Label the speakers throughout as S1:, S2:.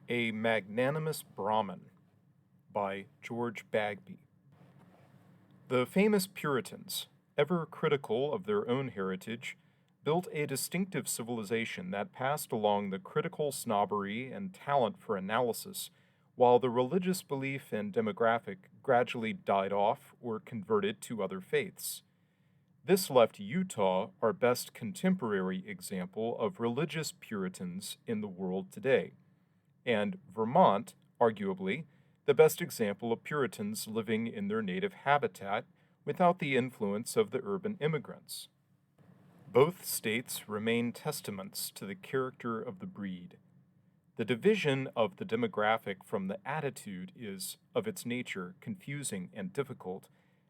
S1: A Magnanimous Brahmin by George Bagby. The famous Puritans, ever critical of their own heritage, built a distinctive civilization that passed along the critical snobbery and talent for analysis, while the religious belief and demographic gradually died off or converted to other faiths. This left Utah our best contemporary example of religious Puritans in the world today, and Vermont, arguably, the best example of Puritans living in their native habitat without the influence of the urban immigrants. Both states remain testaments to the character of the breed. The division of the demographic from the attitude is, of its nature, confusing and difficult,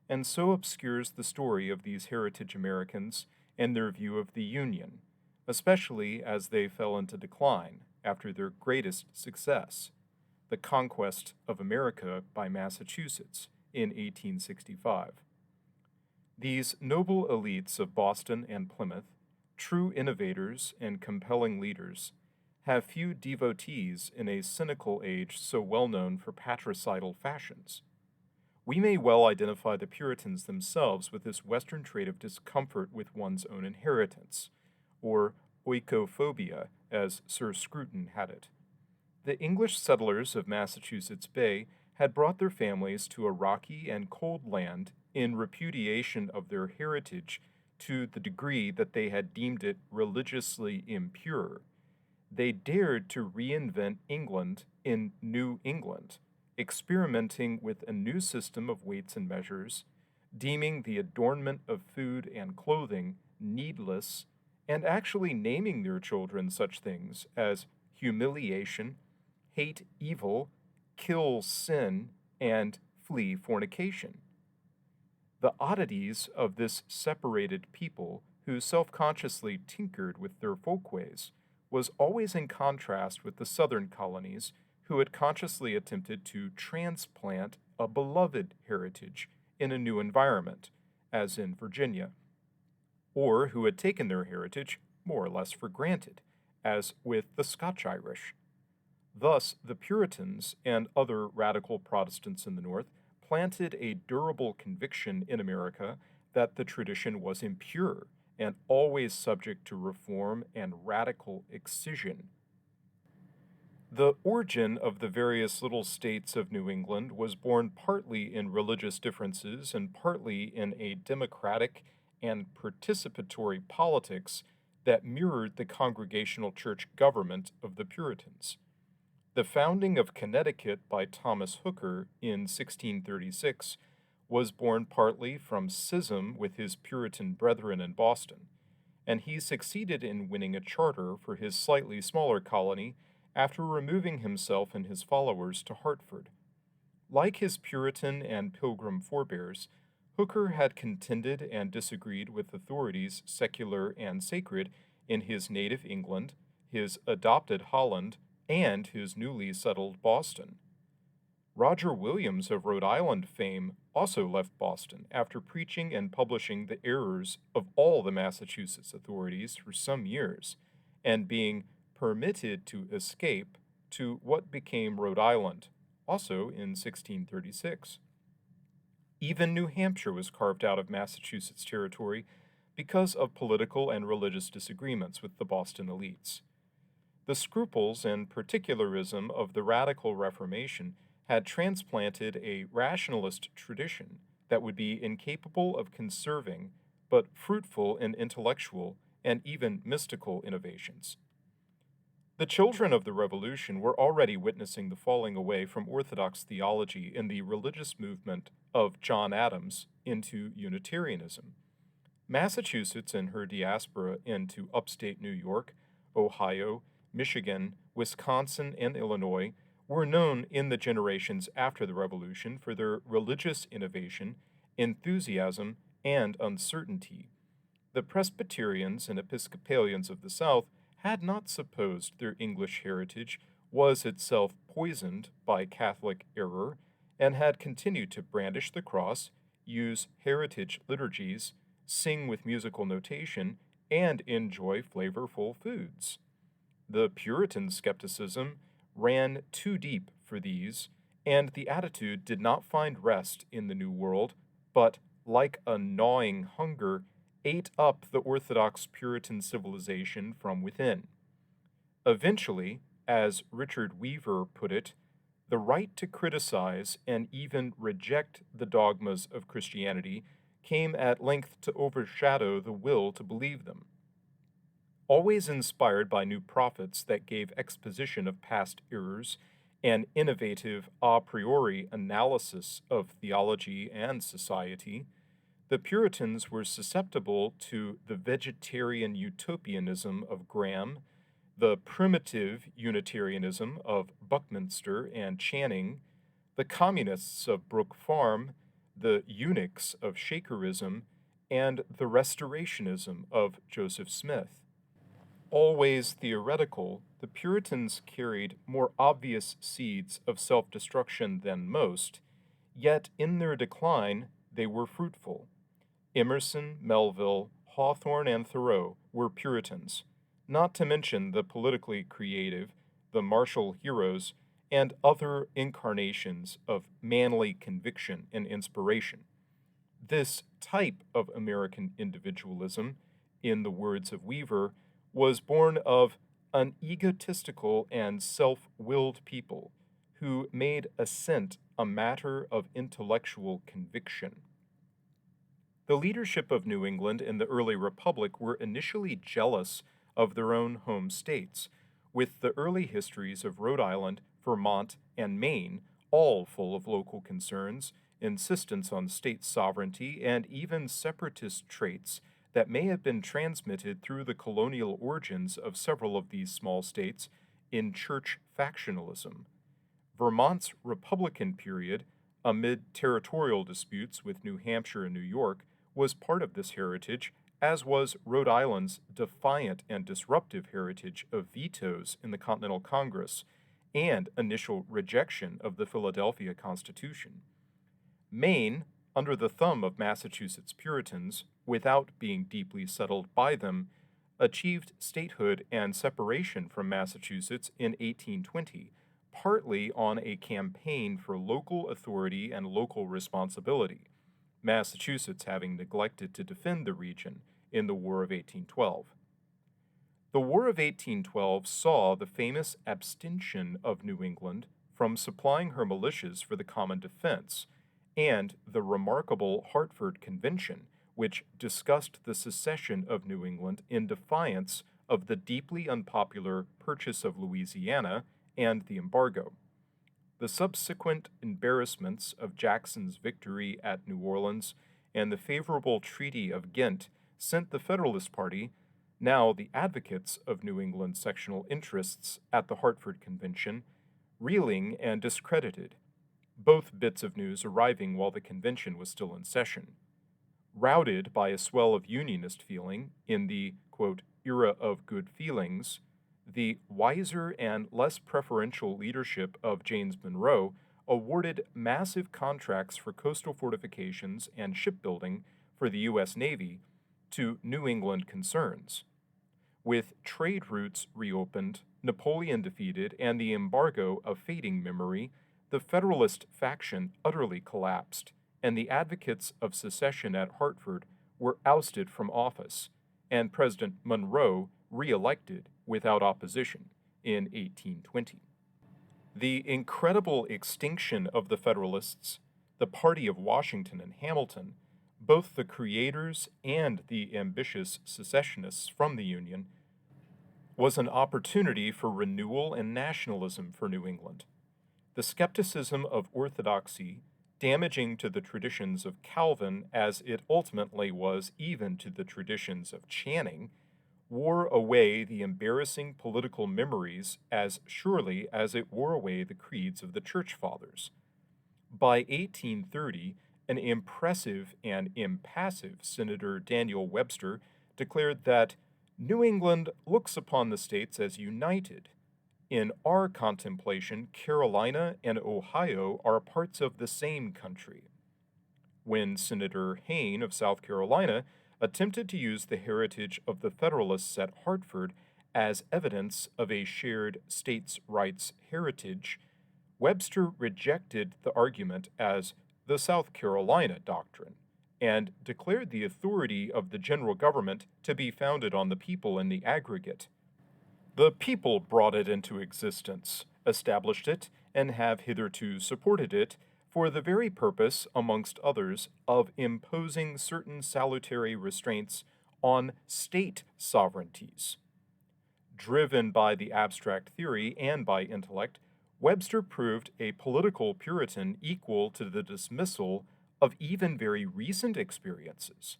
S1: and so obscures the story of these heritage Americans and their view of the Union, especially as they fell into decline after their greatest success, the conquest of America by Massachusetts in 1865. These noble elites of Boston and Plymouth, true innovators and compelling leaders, have few devotees in a cynical age so well known for patricidal fashions. We may well identify the Puritans themselves with this Western trait of discomfort with one's own inheritance, or oikophobia, as Sir Scruton had it. The English settlers of Massachusetts Bay had brought their families to a rocky and cold land in repudiation of their heritage to the degree that they had deemed it religiously impure. They dared to reinvent England in New England, experimenting with a new system of weights and measures, deeming the adornment of food and clothing needless, and actually naming their children such things as humiliation, hate evil, kill sin, and flee fornication. The oddities of this separated people who self-consciously tinkered with their folkways was always in contrast with the southern colonies who had consciously attempted to transplant a beloved heritage in a new environment, as in Virginia, or who had taken their heritage more or less for granted, as with the Scotch-Irish. Thus, the Puritans and other radical Protestants in the North planted a durable conviction in America that the tradition was impure and always subject to reform and radical excision. The origin of the various little states of New England was born partly in religious differences and partly in a democratic and participatory politics that mirrored the Congregational church government of the Puritans. The founding of Connecticut by Thomas Hooker in 1636 was born partly from schism with his Puritan brethren in Boston, and he succeeded in winning a charter for his slightly smaller colony after removing himself and his followers to Hartford. Like his Puritan and Pilgrim forebears, Hooker had contended and disagreed with authorities secular and sacred in his native England, his adopted Holland, and his newly settled Boston. Roger Williams of Rhode Island fame also left Boston after preaching and publishing the errors of all the Massachusetts authorities for some years, and being permitted to escape to what became Rhode Island, also in 1636. Even New Hampshire was carved out of Massachusetts territory because of political and religious disagreements with the Boston elites. The scruples and particularism of the Radical Reformation had transplanted a rationalist tradition that would be incapable of conserving but fruitful in intellectual and even mystical innovations. The children of the Revolution were already witnessing the falling away from Orthodox theology in the religious movement of John Adams into Unitarianism. Massachusetts and her diaspora into upstate New York, Ohio, Michigan, Wisconsin, and Illinois were known in the generations after the Revolution for their religious innovation, enthusiasm, and uncertainty. The Presbyterians and Episcopalians of the South had not supposed their English heritage was itself poisoned by Catholic error, and had continued to brandish the cross, use heritage liturgies, sing with musical notation, and enjoy flavorful foods. The Puritan skepticism ran too deep for these, and the attitude did not find rest in the New World, but, like a gnawing hunger, ate up the orthodox Puritan civilization from within. Eventually, as Richard Weaver put it, the right to criticize and even reject the dogmas of Christianity came at length to overshadow the will to believe them. Always inspired by new prophets that gave exposition of past errors and innovative a priori analysis of theology and society, the Puritans were susceptible to the vegetarian utopianism of Graham, the primitive Unitarianism of Buckminster and Channing, the communists of Brook Farm, the eunuchs of Shakerism, and the restorationism of Joseph Smith. Always theoretical, the Puritans carried more obvious seeds of self destruction than most, yet in their decline they were fruitful. Emerson, Melville, Hawthorne, and Thoreau were Puritans, not to mention the politically creative, the martial heroes, and other incarnations of manly conviction and inspiration. This type of American individualism, in the words of Weaver, was born of an egotistical and self willed people who made assent a matter of intellectual conviction. The leadership of New England in the early republic were initially jealous of their own home states, with the early histories of Rhode Island, Vermont, and Maine all full of local concerns, insistence on state sovereignty, and even separatist traits that may have been transmitted through the colonial origins of several of these small states in church factionalism. Vermont's Republican period, amid territorial disputes with New Hampshire and New York, was part of this heritage, as was Rhode Island's defiant and disruptive heritage of vetoes in the Continental Congress and initial rejection of the Philadelphia Constitution. Maine, under the thumb of Massachusetts Puritans, without being deeply settled by them, achieved statehood and separation from Massachusetts in 1820, partly on a campaign for local authority and local responsibility, Massachusetts having neglected to defend the region in the War of 1812. The War of 1812 saw the famous abstention of New England from supplying her militias for the common defense, and the remarkable Hartford Convention, which discussed the secession of New England in defiance of the deeply unpopular purchase of Louisiana and the embargo. The subsequent embarrassments of Jackson's victory at New Orleans and the favorable Treaty of Ghent sent the Federalist Party, now the advocates of New England sectional interests at the Hartford Convention, reeling and discredited, both bits of news arriving while the convention was still in session. Routed by a swell of Unionist feeling in the, quote, era of good feelings, the wiser and less preferential leadership of James Monroe awarded massive contracts for coastal fortifications and shipbuilding for the U.S. Navy to New England concerns. With trade routes reopened, Napoleon defeated, and the embargo of fading memory, the Federalist faction utterly collapsed, and the advocates of secession at Hartford were ousted from office, and President Monroe re-elected without opposition in 1820. The incredible extinction of the Federalists, the party of Washington and Hamilton, both the creators and the ambitious secessionists from the Union, was an opportunity for renewal and nationalism for New England. The skepticism of orthodoxy, damaging to the traditions of Calvin as it ultimately was even to the traditions of Channing, wore away the embarrassing political memories as surely as it wore away the creeds of the Church Fathers. By 1830, an impressive and impassive Senator Daniel Webster declared that New England looks upon the states as united. In our contemplation, Carolina and Ohio are parts of the same country. When Senator Hayne of South Carolina attempted to use the heritage of the Federalists at Hartford as evidence of a shared states' rights heritage, Webster rejected the argument as the South Carolina Doctrine and declared the authority of the general government to be founded on the people in the aggregate. The people brought it into existence, established it, and have hitherto supported it for the very purpose, amongst others, of imposing certain salutary restraints on state sovereignties. Driven by the abstract theory and by intellect, Webster proved a political Puritan equal to the dismissal of even very recent experiences.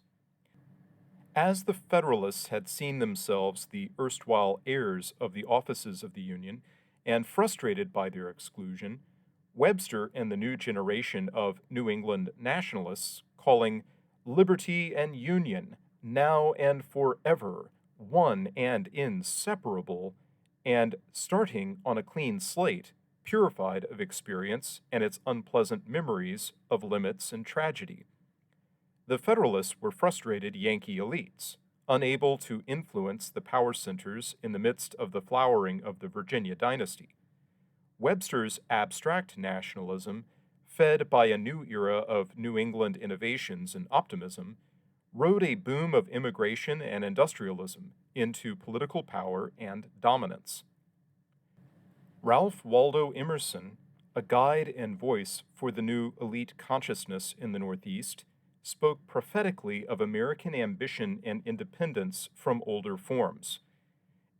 S1: As the Federalists had seen themselves the erstwhile heirs of the offices of the Union, and frustrated by their exclusion, Webster and the new generation of New England nationalists, calling liberty and union, now and forever, one and inseparable, and starting on a clean slate, purified of experience and its unpleasant memories of limits and tragedy. The Federalists were frustrated Yankee elites, unable to influence the power centers in the midst of the flowering of the Virginia dynasty. Webster's abstract nationalism, fed by a new era of New England innovations and optimism, rode a boom of immigration and industrialism into political power and dominance. Ralph Waldo Emerson, a guide and voice for the new elite consciousness in the Northeast, spoke prophetically of American ambition and independence from older forms.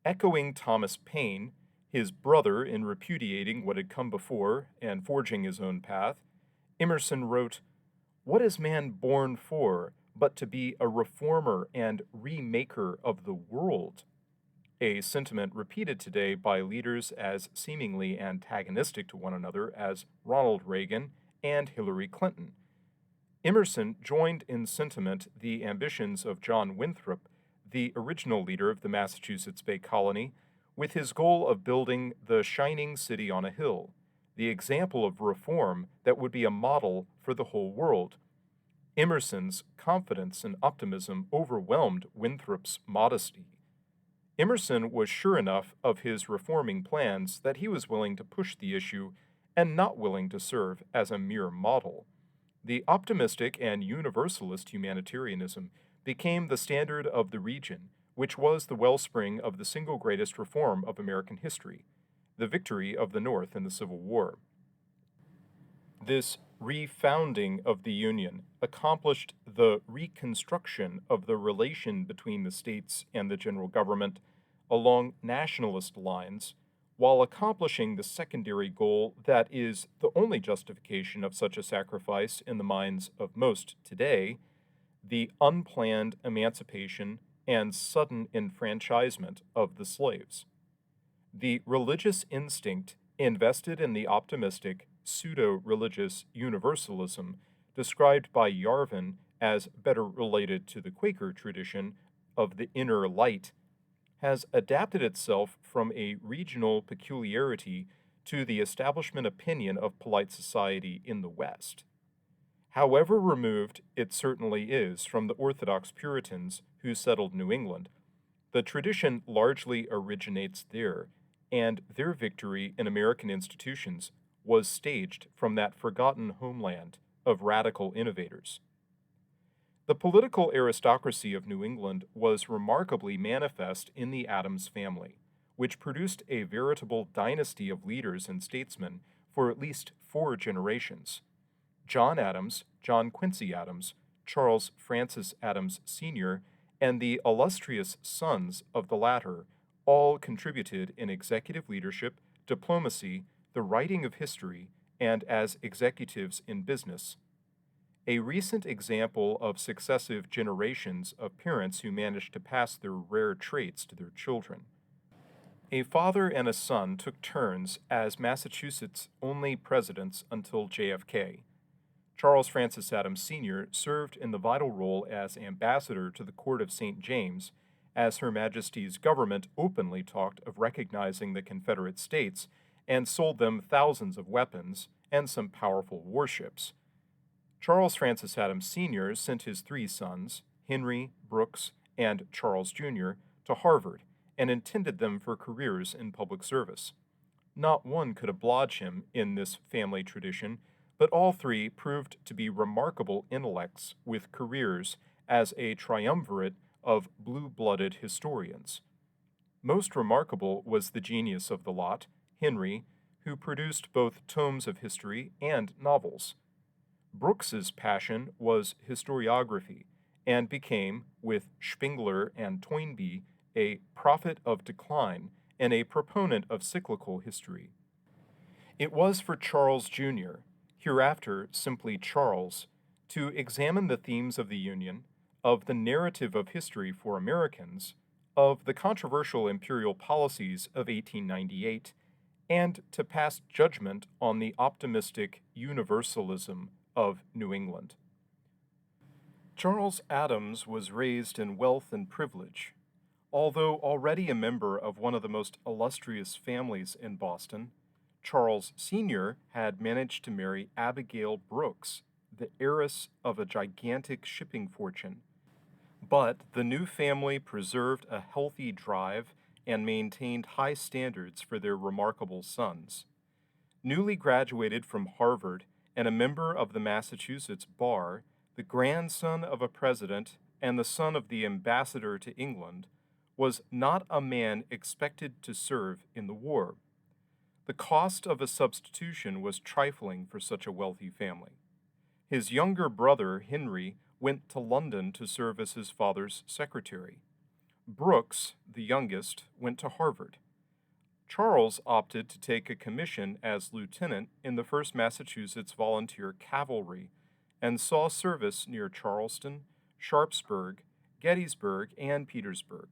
S1: Echoing Thomas Paine, his brother in repudiating what had come before and forging his own path, Emerson wrote, "What is man born for but to be a reformer and remaker of the world?" A sentiment repeated today by leaders as seemingly antagonistic to one another as Ronald Reagan and Hillary Clinton. Emerson joined in sentiment the ambitions of John Winthrop, the original leader of the Massachusetts Bay Colony, with his goal of building the shining city on a hill, the example of reform that would be a model for the whole world. Emerson's confidence and optimism overwhelmed Winthrop's modesty. Emerson was sure enough of his reforming plans that he was willing to push the issue and not willing to serve as a mere model. The optimistic and universalist humanitarianism became the standard of the region, which was the wellspring of the single greatest reform of American history, the victory of the North in the Civil War. This refounding of the Union accomplished the reconstruction of the relation between the states and the general government along nationalist lines, while accomplishing the secondary goal that is the only justification of such a sacrifice in the minds of most today, the unplanned emancipation and sudden enfranchisement of the slaves. The religious instinct invested in the optimistic, pseudo-religious universalism described by Yarvin as better related to the Quaker tradition of the inner light has adapted itself from a regional peculiarity to the establishment opinion of polite society in the West. However removed it certainly is from the Orthodox Puritans who settled New England, the tradition largely originates there, and their victory in American institutions was staged from that forgotten homeland of radical innovators. The political aristocracy of New England was remarkably manifest in the Adams family, which produced a veritable dynasty of leaders and statesmen for at least 4 generations. John Adams, John Quincy Adams, Charles Francis Adams Sr., and the illustrious sons of the latter all contributed in executive leadership, diplomacy, the writing of history, and as executives in business. A recent example of successive generations of parents who managed to pass their rare traits to their children. A father and a son took turns as Massachusetts' only presidents until JFK. Charles Francis Adams Sr. served in the vital role as ambassador to the Court of St. James, as Her Majesty's government openly talked of recognizing the Confederate States and sold them thousands of weapons and some powerful warships. Charles Francis Adams Sr. sent his 3 sons, Henry, Brooks, and Charles Jr., to Harvard and intended them for careers in public service. Not one could oblige him in this family tradition, but all three proved to be remarkable intellects with careers as a triumvirate of blue-blooded historians. Most remarkable was the genius of the lot, Henry, who produced both tomes of history and novels. Brooks's passion was historiography, and became, with Spengler and Toynbee, a prophet of decline and a proponent of cyclical history. It was for Charles Jr., hereafter simply Charles, to examine the themes of the Union, of the narrative of history for Americans, of the controversial imperial policies of 1898, and to pass judgment on the optimistic universalism of New England. Charles Adams was raised in wealth and privilege. Although already a member of one of the most illustrious families in Boston, Charles Sr. had managed to marry Abigail Brooks, the heiress of a gigantic shipping fortune. But the new family preserved a healthy drive and maintained high standards for their remarkable sons. Newly graduated from Harvard and a member of the Massachusetts Bar, the grandson of a president and the son of the ambassador to England, was not a man expected to serve in the war. The cost of a substitution was trifling for such a wealthy family. His younger brother, Henry, went to London to serve as his father's secretary. Brooks, the youngest, went to Harvard. Charles opted to take a commission as lieutenant in the 1st Massachusetts Volunteer Cavalry and saw service near Charleston, Sharpsburg, Gettysburg, and Petersburg.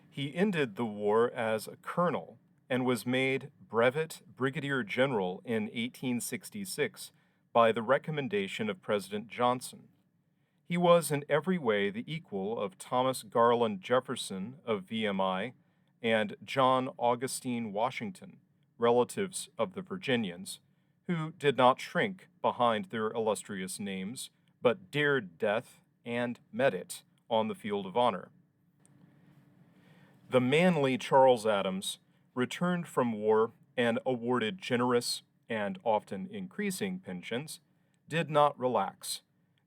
S1: He ended the war as a colonel and was made brevet brigadier general in 1866 by the recommendation of President Johnson. He was in every way the equal of Thomas Garland Jefferson of VMI and John Augustine Washington, relatives of the Virginians, who did not shrink behind their illustrious names, but dared death and met it on the field of honor. The manly Charles Adams returned from war and awarded generous and often increasing pensions, did not relax.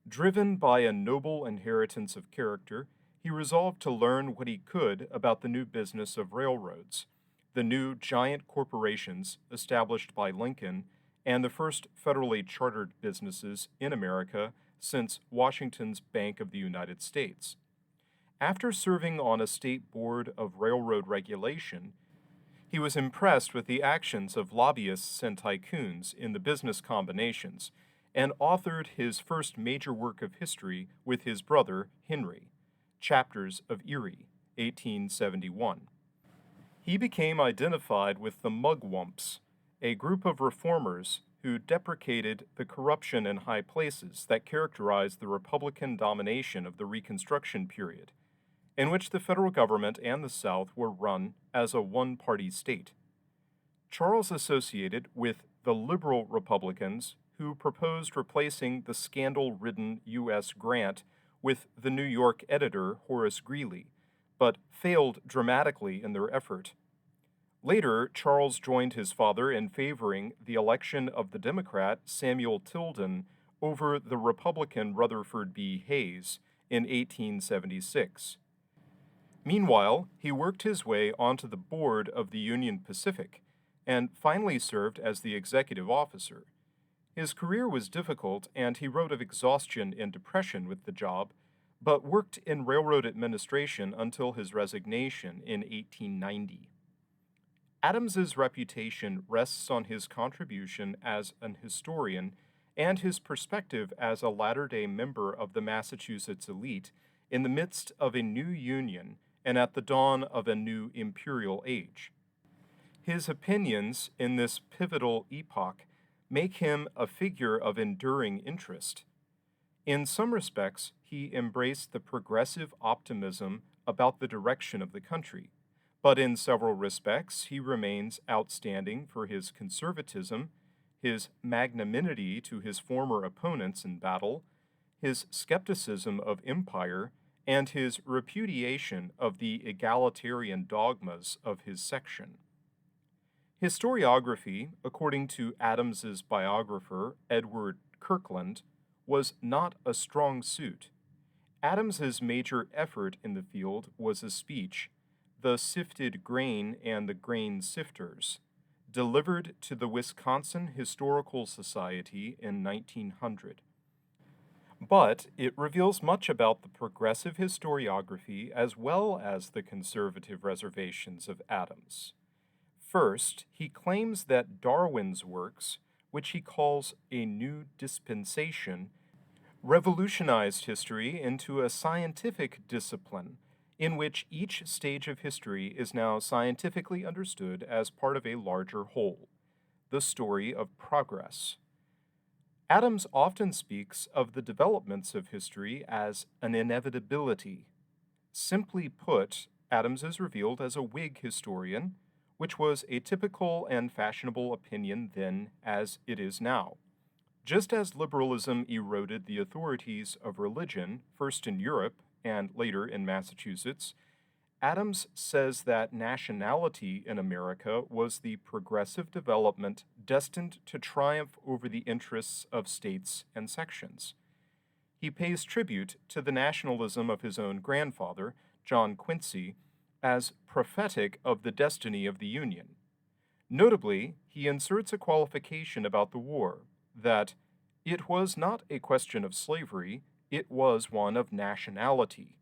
S1: Driven by a noble inheritance of character, he resolved to learn what he could about the new business of railroads, the new giant corporations established by Lincoln, and the first federally chartered businesses in America since Washington's Bank of the United States. After serving on a state board of railroad regulation, he was impressed with the actions of lobbyists and tycoons in the business combinations and authored his first major work of history with his brother Henry, Chapters of Erie, 1871. He became identified with the Mugwumps, a group of reformers who deprecated the corruption in high places that characterized the Republican domination of the Reconstruction period, in which the federal government and the South were run as a one-party state. Charles associated with the liberal Republicans who proposed replacing the scandal-ridden U.S. Grant with the New York editor Horace Greeley, but failed dramatically in their effort. Later, Charles joined his father in favoring the election of the Democrat Samuel Tilden over the Republican Rutherford B. Hayes in 1876. Meanwhile, he worked his way onto the board of the Union Pacific and finally served as the executive officer. His career was difficult and he wrote of exhaustion and depression with the job, but worked in railroad administration until his resignation in 1890. Adams's reputation rests on his contribution as an historian and his perspective as a latter-day member of the Massachusetts elite in the midst of a new union and at the dawn of a new imperial age. His opinions in this pivotal epoch make him a figure of enduring interest. In some respects, he embraced the progressive optimism about the direction of the country, but in several respects he remains outstanding for his conservatism, his magnanimity to his former opponents in battle, his skepticism of empire, and his repudiation of the egalitarian dogmas of his section. Historiography, according to Adams's biographer, Edward Kirkland, was not a strong suit. Adams's major effort in the field was a speech, "The Sifted Grain and the Grain Sifters," delivered to the Wisconsin Historical Society in 1900. But it reveals much about the progressive historiography as well as the conservative reservations of Adams. First, he claims that Darwin's works, which he calls a new dispensation, revolutionized history into a scientific discipline in which each stage of history is now scientifically understood as part of a larger whole, the story of progress. Adams often speaks of the developments of history as an inevitability. Simply put, Adams is revealed as a Whig historian, which was a typical and fashionable opinion then as it is now. Just as liberalism eroded the authorities of religion, first in Europe and later in Massachusetts, Adams says that nationality in America was the progressive development destined to triumph over the interests of states and sections. He pays tribute to the nationalism of his own grandfather, John Quincy, as prophetic of the destiny of the Union. Notably, he inserts a qualification about the war, that it was not a question of slavery, it was one of nationality.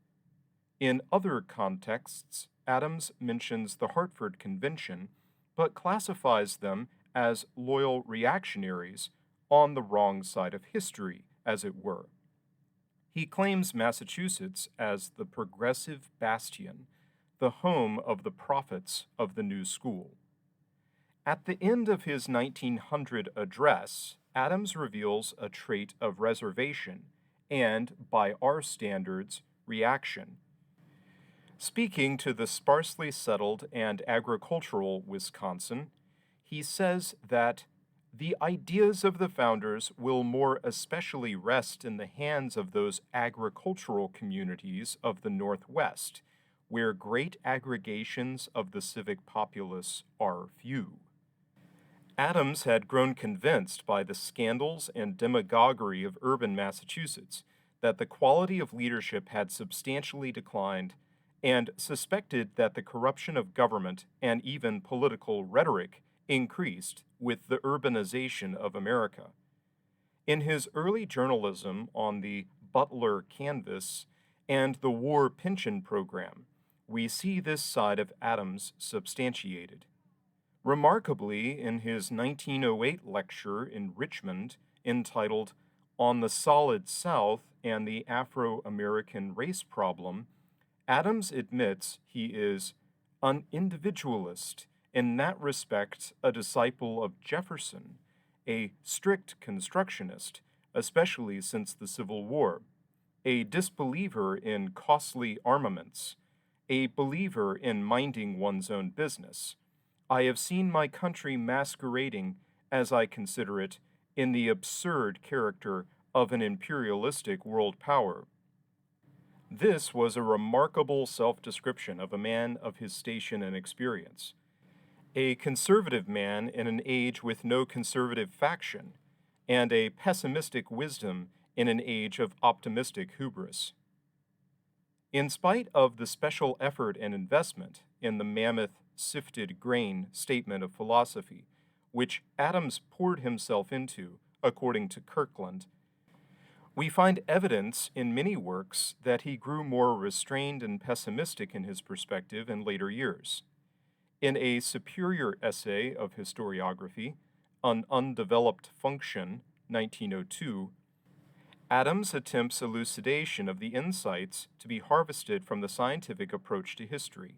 S1: In other contexts, Adams mentions the Hartford Convention, but classifies them as loyal reactionaries on the wrong side of history, as it were. He claims Massachusetts as the progressive bastion, the home of the prophets of the new school. At the end of his 1900 address, Adams reveals a trait of reservation and, by our standards, reaction. Speaking to the sparsely settled and agricultural Wisconsin, he says that the ideas of the founders will more especially rest in the hands of those agricultural communities of the Northwest, where great aggregations of the civic populace are few. Adams had grown convinced by the scandals and demagoguery of urban Massachusetts that the quality of leadership had substantially declined and suspected that the corruption of government and even political rhetoric increased with the urbanization of America. In his early journalism on the Butler Canvass and the War Pension Program, we see this side of Adams substantiated. Remarkably, in his 1908 lecture in Richmond entitled On the Solid South and the Afro-American Race Problem, Adams admits he is an individualist, in that respect a disciple of Jefferson, a strict constructionist, especially since the Civil War, a disbeliever in costly armaments, a believer in minding one's own business. I have seen my country masquerading, as I consider it, in the absurd character of an imperialistic world power. This was a remarkable self-description of a man of his station and experience, a conservative man in an age with no conservative faction, and a pessimistic wisdom in an age of optimistic hubris. In spite of the special effort and investment in the mammoth sifted grain statement of philosophy, which Adams poured himself into, according to Kirkland, we find evidence in many works that he grew more restrained and pessimistic in his perspective in later years. In a superior essay of historiography, An Undeveloped Function, 1902, Adams attempts elucidation of the insights to be harvested from the scientific approach to history.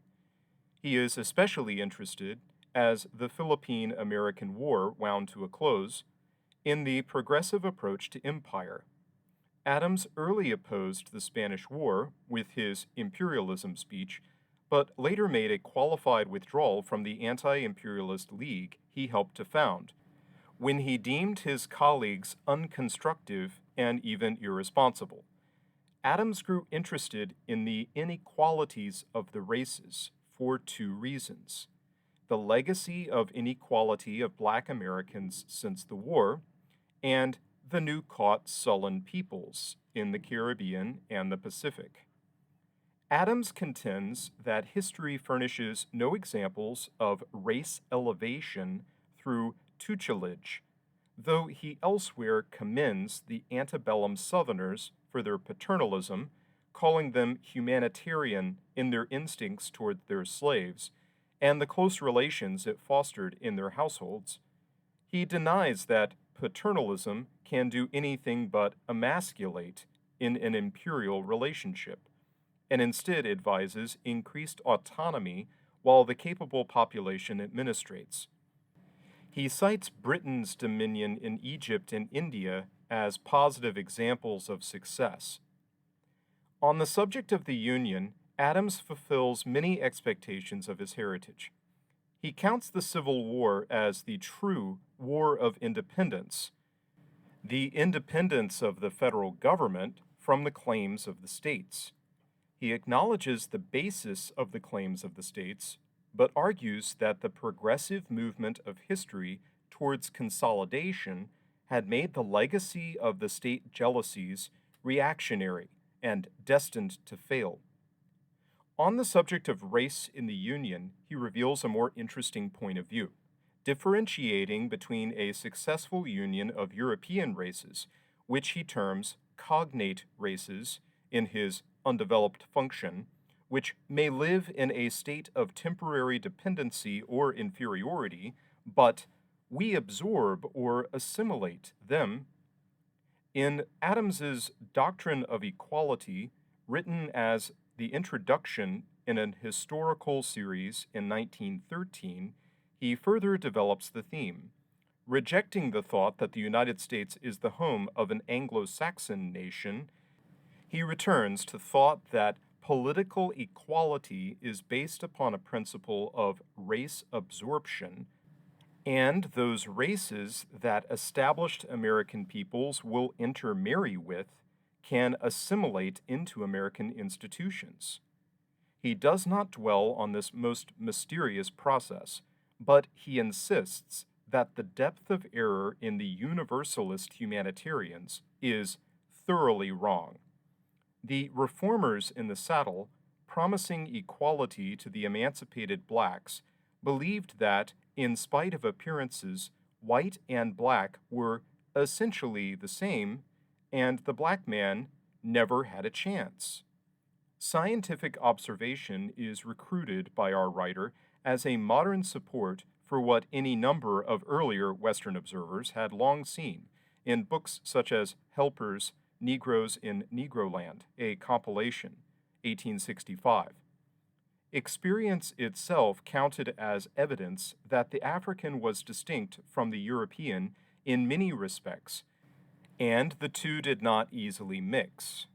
S1: He is especially interested, as the Philippine-American War wound to a close, in the progressive approach to empire. Adams early opposed the Spanish War with his imperialism speech, but later made a qualified withdrawal from the Anti-Imperialist League he helped to found, when he deemed his colleagues unconstructive and even irresponsible. Adams grew interested in the inequalities of the races for two reasons: the legacy of inequality of black Americans since the war, and the new caught sullen peoples in the Caribbean and the Pacific. Adams contends that history furnishes no examples of race elevation through tutelage, though he elsewhere commends the antebellum Southerners for their paternalism, calling them humanitarian in their instincts toward their slaves, and the close relations it fostered in their households. He denies that paternalism can do anything but emasculate in an imperial relationship, and instead advises increased autonomy while the capable population administrates. He cites Britain's dominion in Egypt and India as positive examples of success. On the subject of the Union, Adams fulfills many expectations of his heritage. He counts the Civil War as the true War of Independence, the independence of the federal government from the claims of the states. He acknowledges the basis of the claims of the states, but argues that the progressive movement of history towards consolidation had made the legacy of the state jealousies reactionary and destined to fail. On the subject of race in the Union, he reveals a more interesting point of view, differentiating between a successful union of European races, which he terms cognate races in his undeveloped function, which may live in a state of temporary dependency or inferiority, but we absorb or assimilate them. In Adams's Doctrine of Equality, written as the introduction in an historical series in 1913, he further develops the theme. Rejecting the thought that the United States is the home of an Anglo-Saxon nation, he returns to thought that political equality is based upon a principle of race absorption, and those races that established American peoples will intermarry with can assimilate into American institutions. He does not dwell on this most mysterious process, but he insists that the depth of error in the universalist humanitarians is thoroughly wrong. The reformers in the saddle, promising equality to the emancipated blacks, believed that, in spite of appearances, white and black were essentially the same, and the black man never had a chance. Scientific observation is recruited by our writer as a modern support for what any number of earlier Western observers had long seen in books such as Helper's Negroes in Negroland, a compilation, 1865. Experience itself counted as evidence that the African was distinct from the European in many respects, and the two did not easily mix.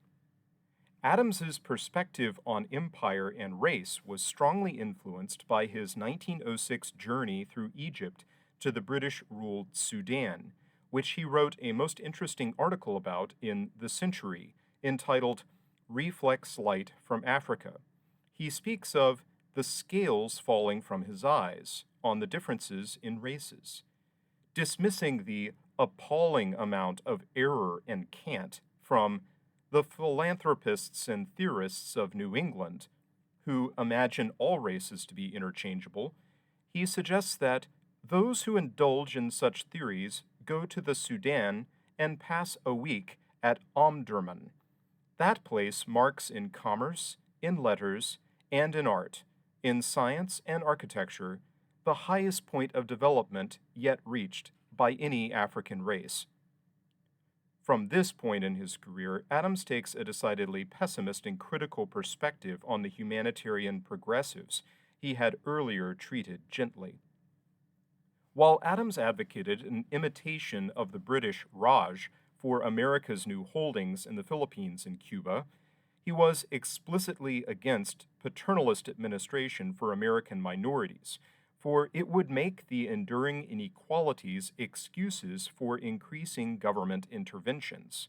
S1: Adams's perspective on empire and race was strongly influenced by his 1906 journey through Egypt to the British-ruled Sudan, which he wrote a most interesting article about in The Century, entitled Reflex Light from Africa. He speaks of the scales falling from his eyes on the differences in races, dismissing the appalling amount of error and cant from the philanthropists and theorists of New England, who imagine all races to be interchangeable. He suggests that those who indulge in such theories go to the Sudan and pass a week at Omdurman. That place marks in commerce, in letters, and in art, in science and architecture, the highest point of development yet reached by any African race. From this point in his career, Adams takes a decidedly pessimist and critical perspective on the humanitarian progressives he had earlier treated gently. While Adams advocated an imitation of the British Raj for America's new holdings in the Philippines and Cuba, he was explicitly against paternalist administration for American minorities, for it would make the enduring inequalities excuses for increasing government interventions.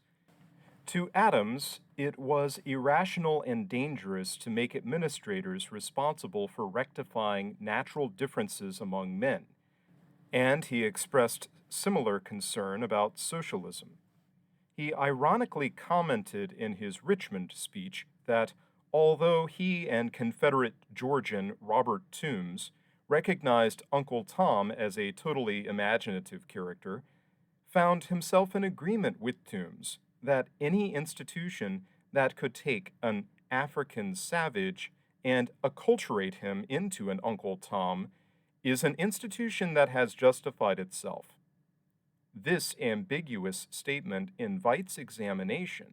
S1: To Adams, it was irrational and dangerous to make administrators responsible for rectifying natural differences among men, and he expressed similar concern about socialism. He ironically commented in his Richmond speech that although he and Confederate Georgian Robert Toombs recognized Uncle Tom as a totally imaginative character, found himself in agreement with Toombs that any institution that could take an African savage and acculturate him into an Uncle Tom is an institution that has justified itself. This ambiguous statement invites examination,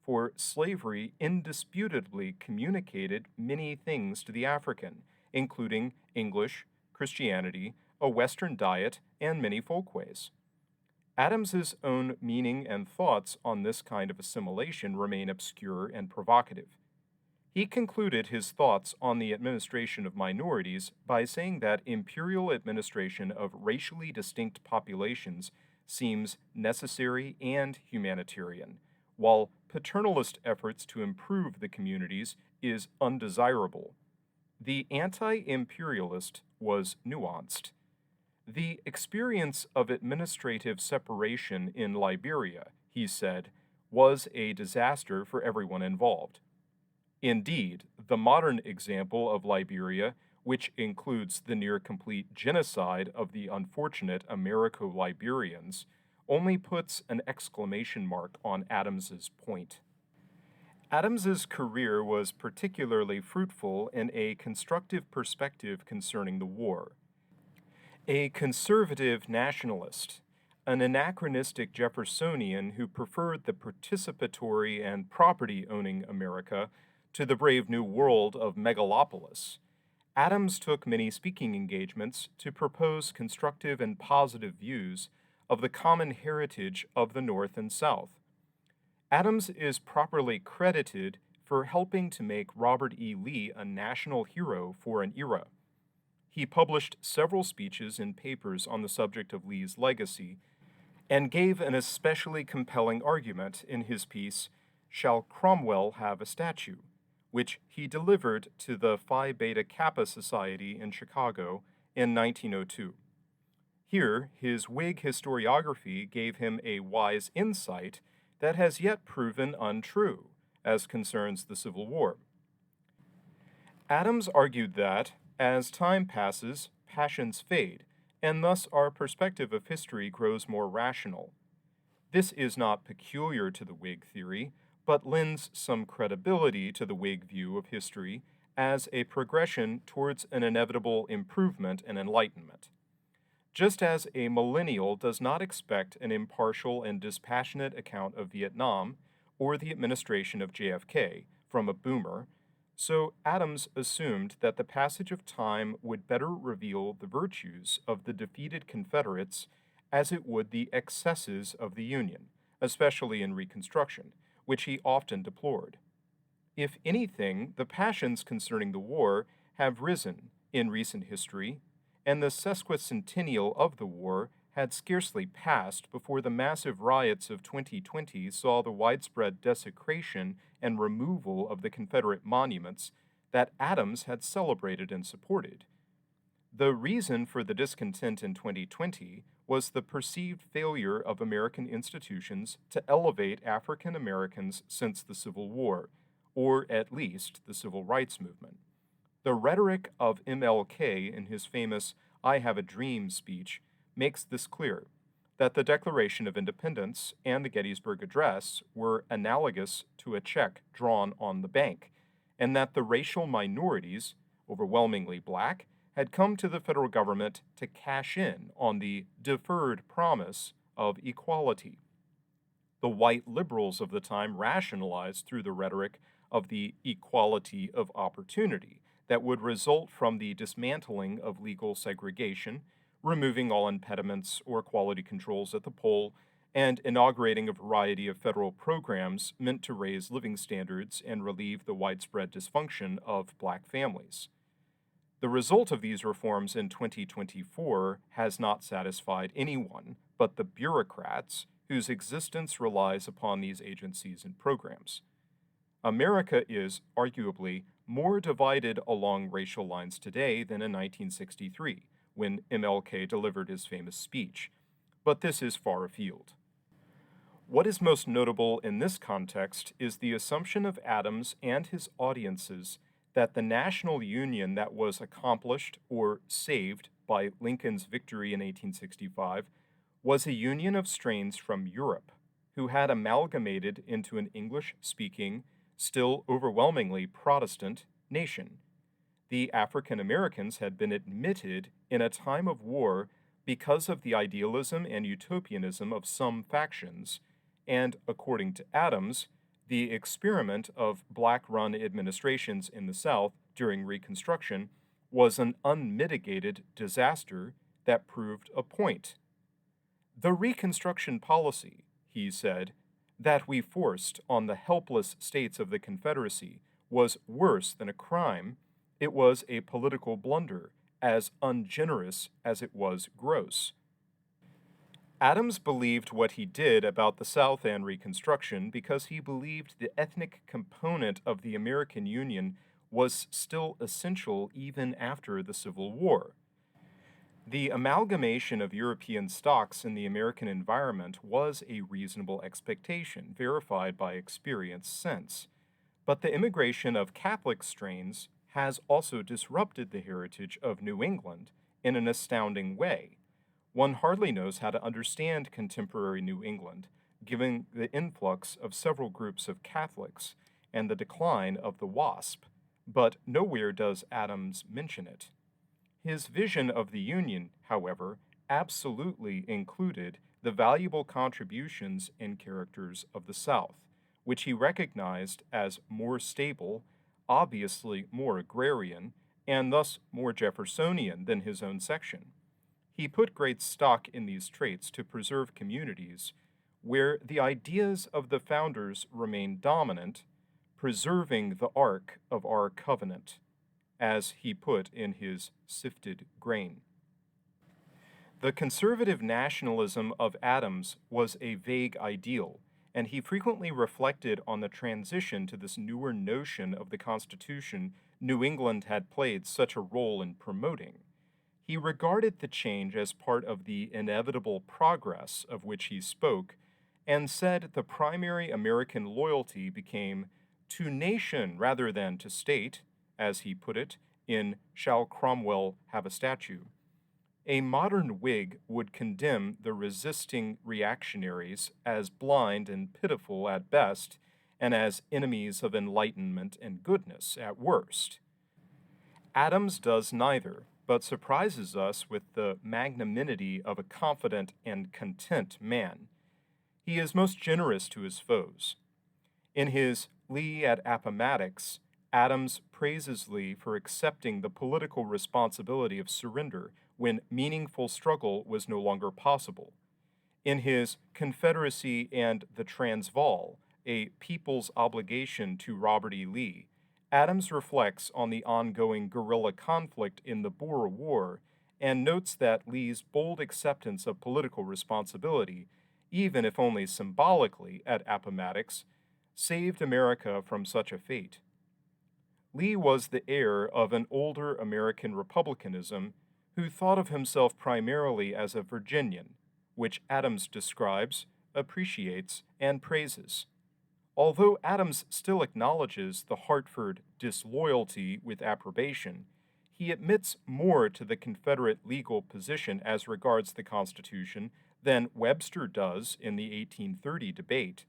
S1: for slavery indisputably communicated many things to the African, including English, Christianity, a Western diet, and many folkways. Adams's own meaning and thoughts on this kind of assimilation remain obscure and provocative. He concluded his thoughts on the administration of minorities by saying that imperial administration of racially distinct populations seems necessary and humanitarian, while paternalist efforts to improve the communities is undesirable. The anti-imperialist was nuanced. The experience of administrative separation in Liberia, he said, was a disaster for everyone involved. Indeed, the modern example of Liberia, which includes the near complete genocide of the unfortunate Americo-Liberians, only puts an exclamation mark on Adams's point. Adams's career was particularly fruitful in a constructive perspective concerning the war. A conservative nationalist, an anachronistic Jeffersonian who preferred the participatory and property-owning America to the brave new world of megalopolis, Adams took many speaking engagements to propose constructive and positive views of the common heritage of the North and South. Adams is properly credited for helping to make Robert E. Lee a national hero for an era. He published several speeches and papers on the subject of Lee's legacy and gave an especially compelling argument in his piece, Shall Cromwell Have a Statue?, which he delivered to the Phi Beta Kappa Society in Chicago in 1902. Here, his Whig historiography gave him a wise insight that has yet proven untrue as concerns the Civil War. Adams argued that, as time passes, passions fade, and thus our perspective of history grows more rational. This is not peculiar to the Whig theory, but lends some credibility to the Whig view of history as a progression towards an inevitable improvement and enlightenment. Just as a millennial does not expect an impartial and dispassionate account of Vietnam or the administration of JFK from a boomer, so Adams assumed that the passage of time would better reveal the virtues of the defeated Confederates as it would the excesses of the Union, especially in Reconstruction, which he often deplored. If anything, the passions concerning the war have risen in recent history, and the sesquicentennial of the war had scarcely passed before the massive riots of 2020 saw the widespread desecration and removal of the Confederate monuments that Adams had celebrated and supported. The reason for the discontent in 2020 was the perceived failure of American institutions to elevate African Americans since the Civil War, or at least the Civil Rights Movement. The rhetoric of MLK in his famous I Have a Dream speech makes this clear, that the Declaration of Independence and the Gettysburg Address were analogous to a check drawn on the bank, and that the racial minorities, overwhelmingly black, had come to the federal government to cash in on the deferred promise of equality. The white liberals of the time rationalized through the rhetoric of the equality of opportunity that would result from the dismantling of legal segregation, removing all impediments or quality controls at the poll, and inaugurating a variety of federal programs meant to raise living standards and relieve the widespread dysfunction of black families. The result of these reforms in 2024 has not satisfied anyone but the bureaucrats whose existence relies upon these agencies and programs. America is, arguably, more divided along racial lines today than in 1963, when MLK delivered his famous speech, but this is far afield. What is most notable in this context is the assumption of Adams and his audiences that the national union that was accomplished or saved by Lincoln's victory in 1865 was a union of strains from Europe, who had amalgamated into an English speaking, still overwhelmingly Protestant, nation. The African Americans had been admitted in a time of war because of the idealism and utopianism of some factions, and, according to Adams, the experiment of black run administrations in the South during Reconstruction was an unmitigated disaster that proved a point. The Reconstruction policy, he said, that we forced on the helpless states of the Confederacy was worse than a crime. It was a political blunder, as ungenerous as it was gross. Adams believed what he did about the South and Reconstruction because he believed the ethnic component of the American Union was still essential even after the Civil War. The amalgamation of European stocks in the American environment was a reasonable expectation, verified by experience since. But the immigration of Catholic strains has also disrupted the heritage of New England in an astounding way. One hardly knows how to understand contemporary New England, given the influx of several groups of Catholics and the decline of the WASP, but nowhere does Adams mention it. His vision of the Union, however, absolutely included the valuable contributions and characters of the South, which he recognized as more stable, obviously more agrarian, and thus more Jeffersonian than his own section. He put great stock in these traits to preserve communities where the ideas of the founders remain dominant, preserving the ark of our covenant, as he put in his Sifted Grain. The conservative nationalism of Adams was a vague ideal, and he frequently reflected on the transition to this newer notion of the Constitution New England had played such a role in promoting. He regarded the change as part of the inevitable progress of which he spoke, and said the primary American loyalty became to nation rather than to state, as he put it in Shall Cromwell Have a Statue? A modern Whig would condemn the resisting reactionaries as blind and pitiful at best, and as enemies of enlightenment and goodness at worst. Adams does neither, but surprises us with the magnanimity of a confident and content man. He is most generous to his foes. In his Lee at Appomattox, Adams praises Lee for accepting the political responsibility of surrender when meaningful struggle was no longer possible. In his Confederacy and the Transvaal, a people's obligation to Robert E. Lee, Adams reflects on the ongoing guerrilla conflict in the Boer War and notes that Lee's bold acceptance of political responsibility, even if only symbolically at Appomattox, saved America from such a fate. Lee was the heir of an older American republicanism who thought of himself primarily as a Virginian, which Adams describes, appreciates, and praises. Although Adams still acknowledges the Hartford disloyalty with approbation, he admits more to the Confederate legal position as regards the Constitution than Webster does in the 1830 debate.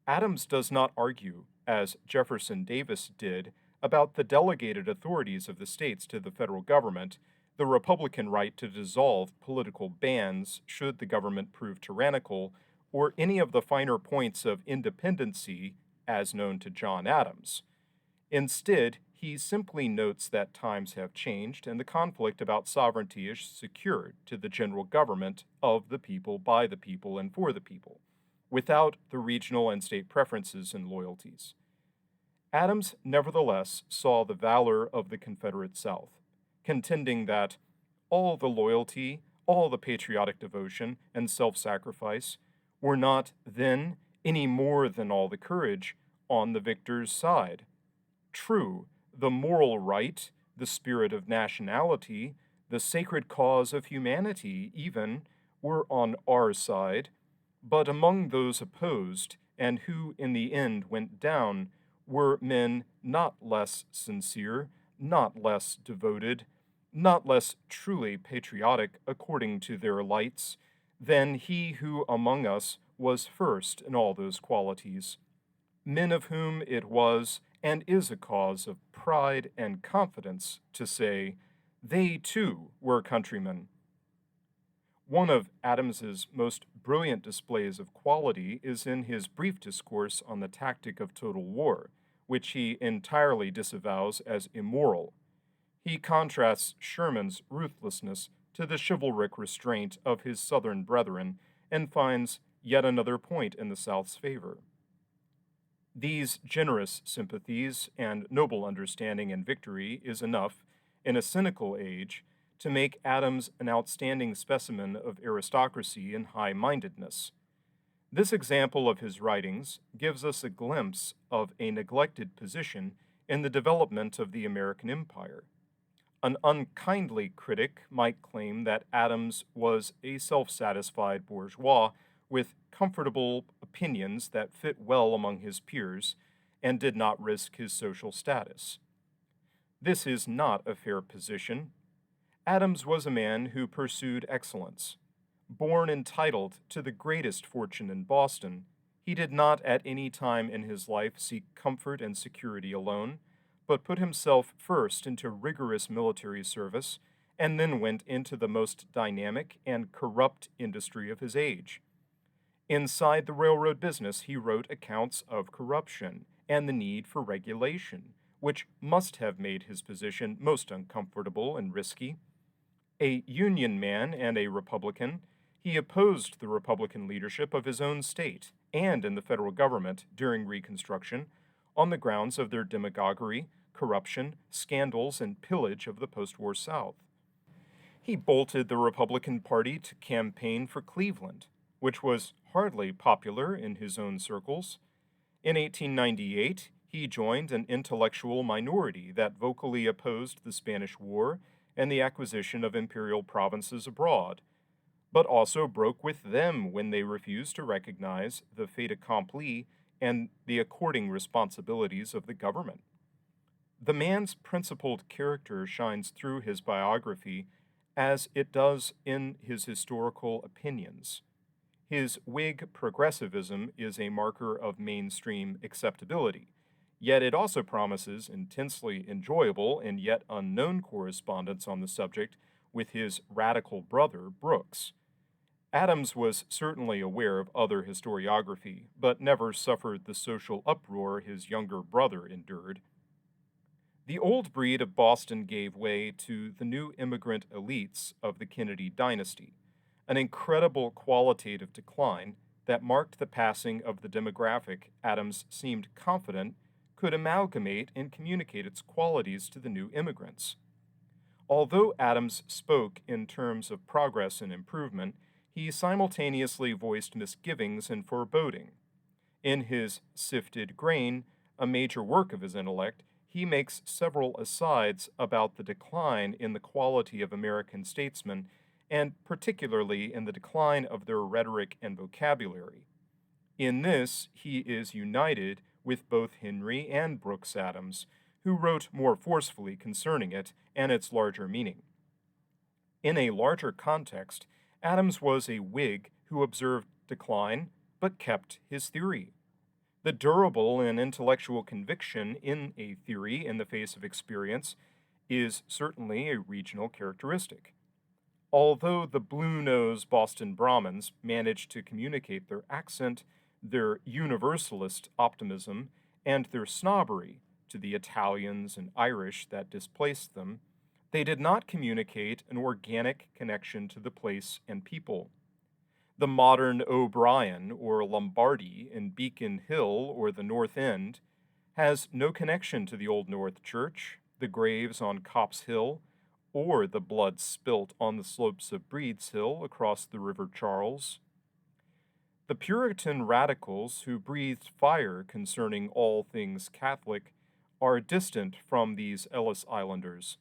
S1: Adams does not argue, as Jefferson Davis did, about the delegated authorities of the states to the federal government, the Republican right to dissolve political bans should the government prove tyrannical, or any of the finer points of independency as known to John Adams. Instead, he simply notes that times have changed and the conflict about sovereignty is secured to the general government of the people, by the people, and for the people, without the regional and state preferences and loyalties. Adams nevertheless saw the valor of the Confederate South, contending that all the loyalty, all the patriotic devotion and self-sacrifice were not then, any more than all the courage, on the victor's side. True, the moral right, the spirit of nationality, the sacred cause of humanity, even, were on our side, but among those opposed, and who in the end went down, were men not less sincere, not less devoted, not less truly patriotic according to their lights, than he who among us was first in all those qualities, men of whom it was and is a cause of pride and confidence to say, they too were countrymen. One of Adams's most brilliant displays of quality is in his brief discourse on the tactic of total war, which he entirely disavows as immoral. He contrasts Sherman's ruthlessness to the chivalric restraint of his Southern brethren and finds yet another point in the South's favor. These generous sympathies and noble understanding in victory is enough, in a cynical age, to make Adams an outstanding specimen of aristocracy and high-mindedness. This example of his writings gives us a glimpse of a neglected position in the development of the American empire. An unkindly critic might claim that Adams was a self-satisfied bourgeois with comfortable opinions that fit well among his peers and did not risk his social status. This is not a fair position. Adams was a man who pursued excellence. Born entitled to the greatest fortune in Boston, he did not at any time in his life seek comfort and security alone, but put himself first into rigorous military service and then went into the most dynamic and corrupt industry of his age. Inside the railroad business, he wrote accounts of corruption and the need for regulation, which must have made his position most uncomfortable and risky. A Union man and a Republican, he opposed the Republican leadership of his own state and in the federal government during Reconstruction on the grounds of their demagoguery, corruption, scandals, and pillage of the post-war South. He bolted the Republican Party to campaign for Cleveland, which was hardly popular in his own circles. In 1898, he joined an intellectual minority that vocally opposed the Spanish War and the acquisition of imperial provinces abroad, but also broke with them when they refused to recognize the fait accompli and the according responsibilities of the government. The man's principled character shines through his biography as it does in his historical opinions. His Whig progressivism is a marker of mainstream acceptability, yet it also promises intensely enjoyable and yet unknown correspondence on the subject with his radical brother, Brooks. Adams was certainly aware of other historiography, but never suffered the social uproar his younger brother endured. The old breed of Boston gave way to the new immigrant elites of the Kennedy dynasty, an incredible qualitative decline that marked the passing of the demographic Adams seemed confident could amalgamate and communicate its qualities to the new immigrants. Although Adams spoke in terms of progress and improvement, he simultaneously voiced misgivings and foreboding. In his Sifted Grain, a major work of his intellect, he makes several asides about the decline in the quality of American statesmen, and particularly in the decline of their rhetoric and vocabulary. In this, he is united with both Henry and Brooks Adams, who wrote more forcefully concerning it and its larger meaning. In a larger context, Adams was a Whig who observed decline but kept his theory. The durable and intellectual conviction in a theory in the face of experience is certainly a regional characteristic. Although the blue-nosed Boston Brahmins managed to communicate their accent, their universalist optimism, and their snobbery to the Italians and Irish that displaced them, they did not communicate an organic connection to the place and people. The modern O'Brien or Lombardy in Beacon Hill or the North End has no connection to the Old North Church, the graves on Copp's Hill, or the blood spilt on the slopes of Breed's Hill across the River Charles. The Puritan radicals who breathed fire concerning all things Catholic are distant from these Ellis Islanders.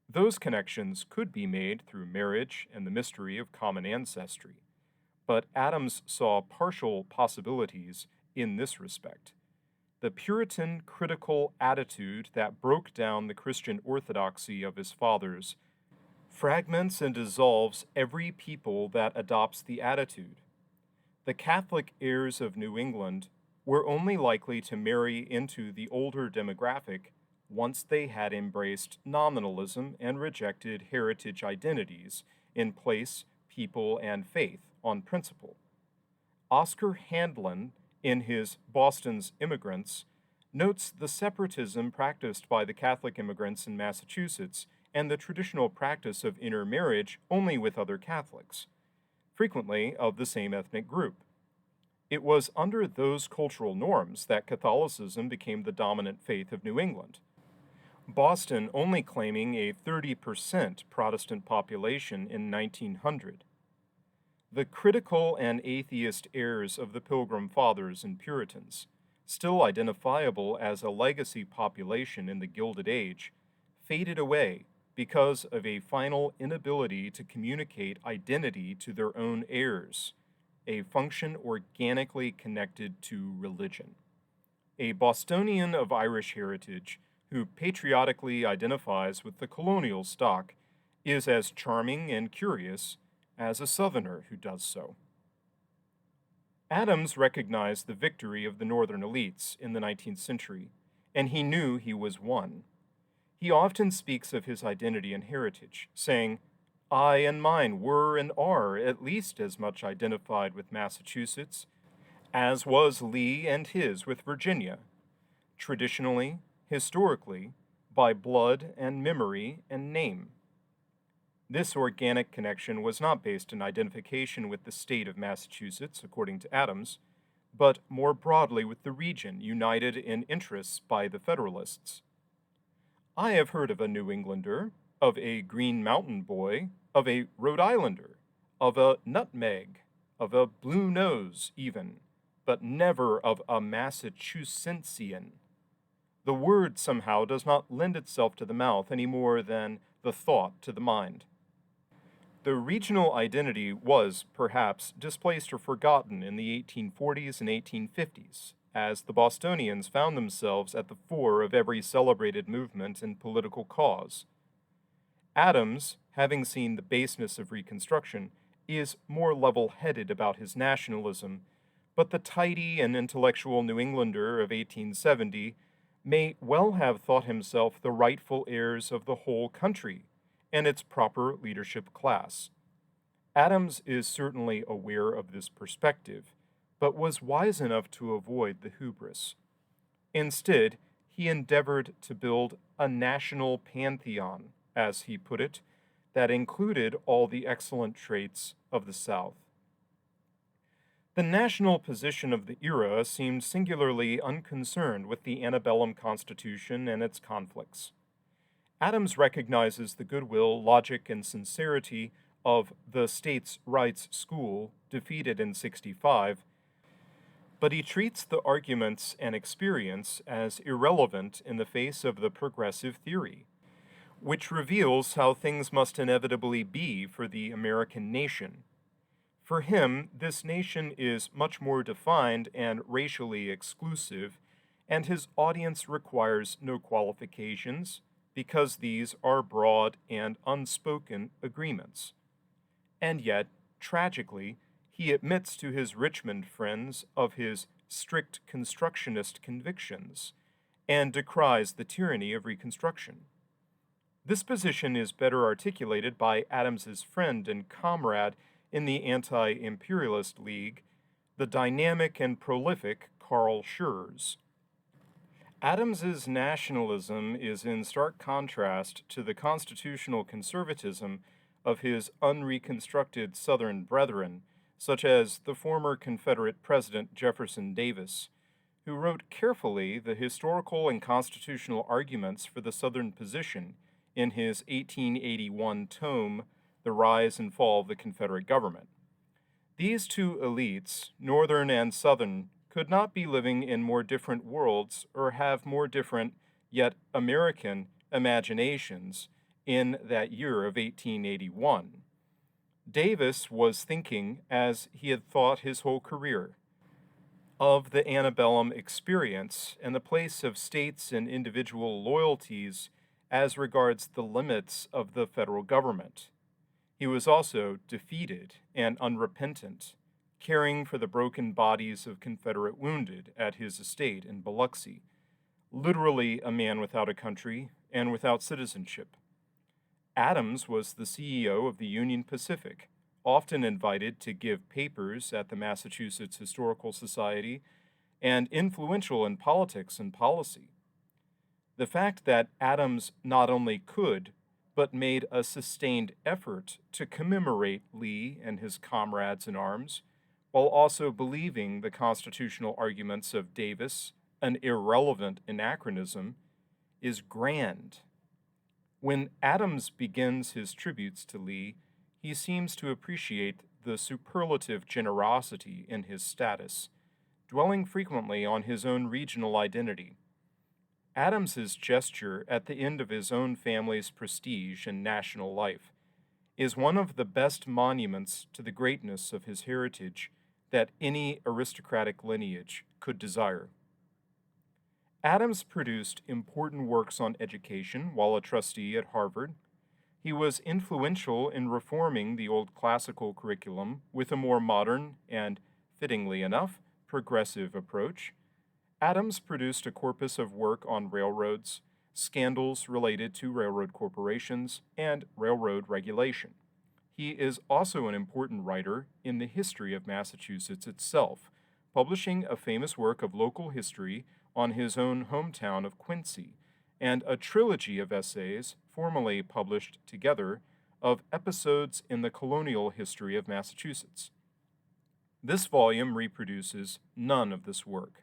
S1: Those connections could be made through marriage and the mystery of common ancestry, but Adams saw partial possibilities in this respect. The Puritan critical attitude that broke down the Christian orthodoxy of his fathers fragments and dissolves every people that adopts the attitude. The Catholic heirs of New England were only likely to marry into the older demographic once they had embraced nominalism and rejected heritage identities in place, people, and faith on principle. Oscar Handlin, in his Boston's Immigrants, notes the separatism practiced by the Catholic immigrants in Massachusetts and the traditional practice of intermarriage only with other Catholics, frequently of the same ethnic group. It was under those cultural norms that Catholicism became the dominant faith of New England, Boston only claiming a 30% Protestant population in 1900. The critical and atheist heirs of the Pilgrim Fathers and Puritans, still identifiable as a legacy population in the Gilded Age, faded away because of a final inability to communicate identity to their own heirs, a function organically connected to religion. A Bostonian of Irish heritage who patriotically identifies with the colonial stock is as charming and curious as a Southerner who does so. Adams recognized the victory of the Northern elites in the 19th century, and he knew he was one. He often speaks of his identity and heritage, saying, "I and mine were and are at least as much identified with Massachusetts as was Lee and his with Virginia, traditionally, historically, by blood and memory and name." This organic connection was not based in identification with the state of Massachusetts, according to Adams, but more broadly with the region united in interests by the Federalists. "I have heard of a New Englander, of a Green Mountain boy, of a Rhode Islander, of a nutmeg, of a blue nose even, but never of a Massachusettsian." The word somehow does not lend itself to the mouth any more than the thought to the mind. The regional identity was, perhaps, displaced or forgotten in the 1840s and 1850s, as the Bostonians found themselves at the fore of every celebrated movement and political cause. Adams, having seen the baseness of Reconstruction, is more level-headed about his nationalism, but the tidy and intellectual New Englander of 1870 may well have thought himself the rightful heirs of the whole country and its proper leadership class. Adams is certainly aware of this perspective, but was wise enough to avoid the hubris. Instead, he endeavored to build a national pantheon, as he put it, that included all the excellent traits of the South. The national position of the era seemed singularly unconcerned with the antebellum Constitution and its conflicts. Adams recognizes the goodwill, logic, and sincerity of the states' rights school, defeated in 65, but he treats the arguments and experience as irrelevant in the face of the progressive theory, which reveals how things must inevitably be for the American nation. For him, this nation is much more defined and racially exclusive, and his audience requires no qualifications, because these are broad and unspoken agreements. And yet, tragically, he admits to his Richmond friends of his strict constructionist convictions and decries the tyranny of Reconstruction. This position is better articulated by Adams's friend and comrade in the Anti-Imperialist League, the dynamic and prolific Carl Schurz. Adams's nationalism is in stark contrast to the constitutional conservatism of his unreconstructed Southern brethren, such as the former Confederate President Jefferson Davis, who wrote carefully the historical and constitutional arguments for the Southern position in his 1881 tome, The Rise and Fall of the Confederate Government. These two elites, Northern and Southern, could not be living in more different worlds or have more different, yet American, imaginations in that year of 1881. Davis was thinking, as he had thought his whole career, of the antebellum experience and the place of states and individual loyalties as regards the limits of the federal government. He was also defeated and unrepentant, caring for the broken bodies of Confederate wounded at his estate in Biloxi, literally a man without a country and without citizenship. Adams was the CEO of the Union Pacific, often invited to give papers at the Massachusetts Historical Society, and influential in politics and policy. The fact that Adams not only could, but made a sustained effort to commemorate Lee and his comrades in arms, while also believing the constitutional arguments of Davis an irrelevant anachronism, is grand. When Adams begins his tributes to Lee, he seems to appreciate the superlative generosity in his status, dwelling frequently on his own regional identity. Adams's gesture at the end of his own family's prestige in national life is one of the best monuments to the greatness of his heritage that any aristocratic lineage could desire. Adams produced important works on education while a trustee at Harvard. He was influential in reforming the old classical curriculum with a more modern and, fittingly enough, progressive approach. Adams produced a corpus of work on railroads, scandals related to railroad corporations, and railroad regulation. He is also an important writer in the history of Massachusetts itself, publishing a famous work of local history on his own hometown of Quincy, and a trilogy of essays formally published together of episodes in the colonial history of Massachusetts. This volume reproduces none of this work.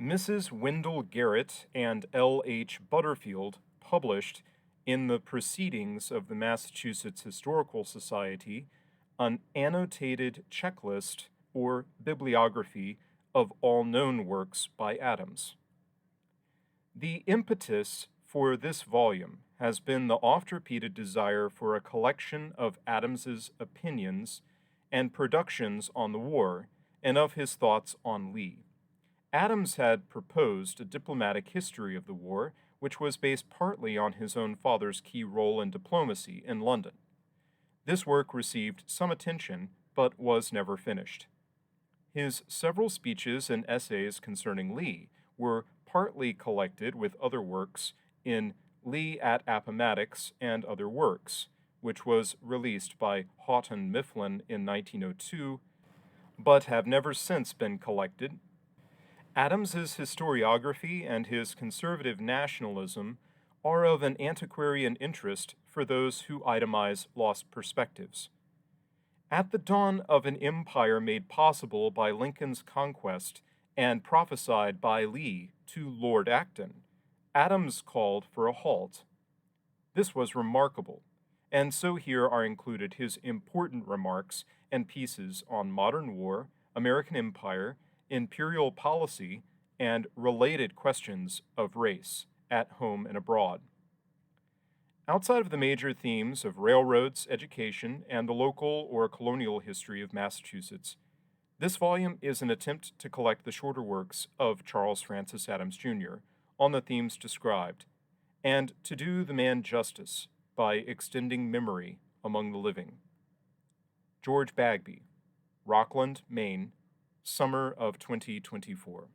S1: Mrs. Wendell Garrett and L. H. Butterfield published in the Proceedings of the Massachusetts Historical Society an annotated checklist or bibliography of all known works by Adams. The impetus for this volume has been the oft-repeated desire for a collection of Adams's opinions and productions on the war and of his thoughts on Lee. Adams had proposed a diplomatic history of the war, which was based partly on his own father's key role in diplomacy in London. This work received some attention, but was never finished. His several speeches and essays concerning Lee were partly collected with other works in Lee at Appomattox and Other Works, which was released by Houghton Mifflin in 1902, but have never since been collected. Adams's historiography and his conservative nationalism are of an antiquarian interest for those who itemize lost perspectives. At the dawn of an empire made possible by Lincoln's conquest and prophesied by Lee to Lord Acton, Adams called for a halt. This was remarkable, and so here are included his important remarks and pieces on modern war, American empire, imperial policy, and related questions of race, at home and abroad. Outside of the major themes of railroads, education, and the local or colonial history of Massachusetts, this volume is an attempt to collect the shorter works of Charles Francis Adams, Jr. on the themes described, and to do the man justice by extending memory among the living. George Bagby, Rockland, Maine, summer of 2024.